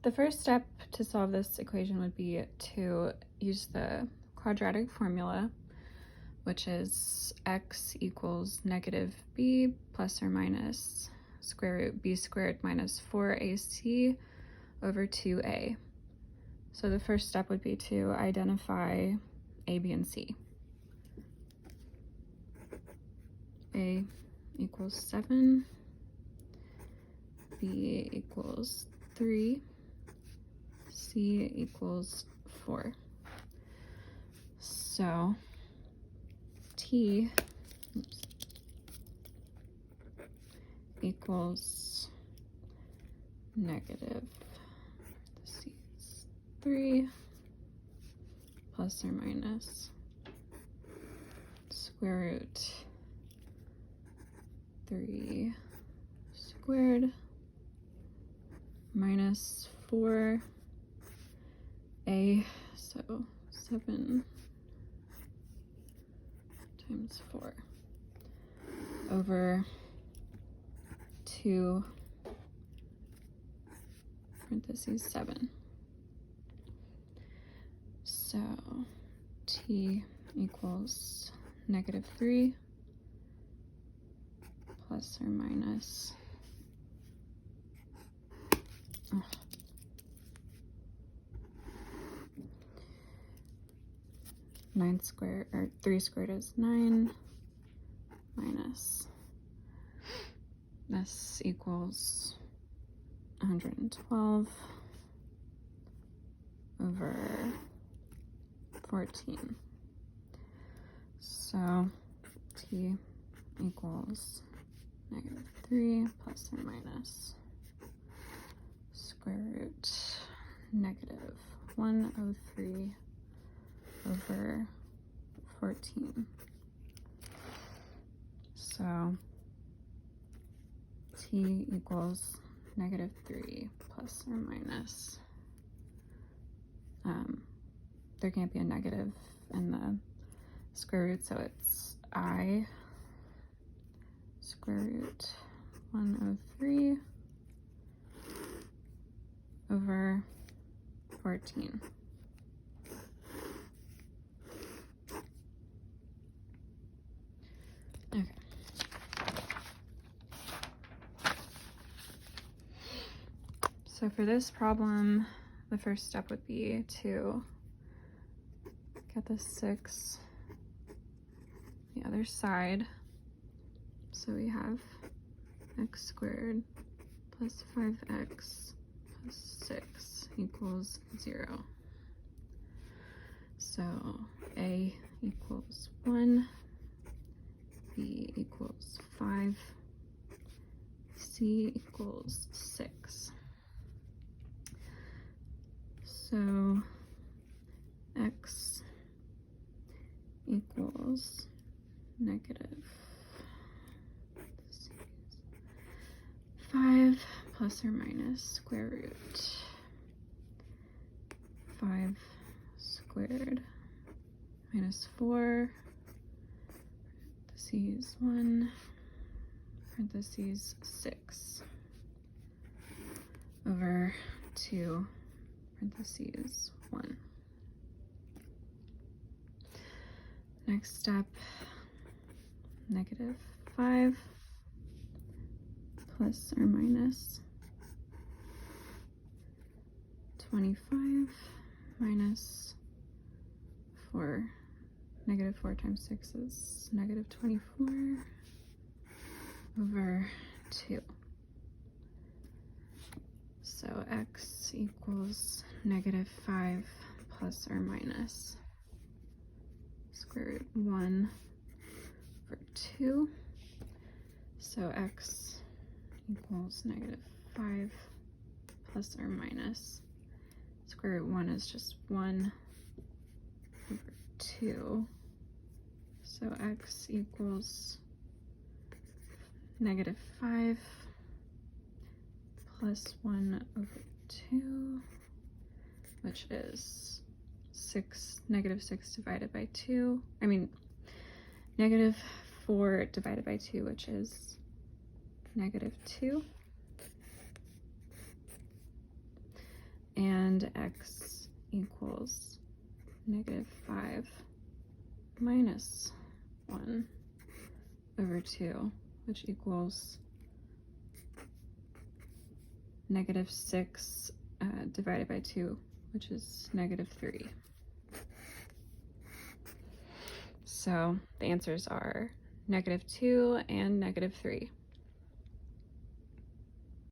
The first step to solve this equation would be to use the quadratic formula, which is x equals negative b plus or minus square root b squared minus 4ac over 2a. So the first step would be to identify a, b, and c. A equals 7, b equals 3, c equals 4. So t equals negative 3 plus or minus square root 3 squared minus 4a, so 7 times 4 over 2 parentheses 7. So t equals negative 3 plus or minus 9 squared, or 3 squared is 9, minus this equals 112 over 14. So t equals negative 3 plus or minus square root negative 103 over 14. So t equals negative 3 plus or minus, there can't be a negative in the square root, so it's I square root 103 over 14. Okay. So for this problem, the first step would be to get the 6 the other side. So we have x squared plus 5x plus 6 equals 0. So a equals 1, b equals 5, c equals 6. So x equals negative 5 plus or minus square root 5 squared minus 4, parentheses 1, parentheses 6, over 2, parentheses 1. Next step, negative 5 plus or minus 25 minus 4. Negative 4 times 6 is negative 24 over 2. So x equals negative 5 plus or minus square root 1 over 2. So x equals negative 5 plus or minus square root 1 is just 1 over 2. So x equals negative 5 plus 1 over 2, which is negative 6 divided by 2. I mean, negative 4 divided by 2, which is negative 2. and x equals negative 5 minus 1 over 2, which equals negative 6 divided by 2, which is negative 3. So the answers are negative 2 and negative 3.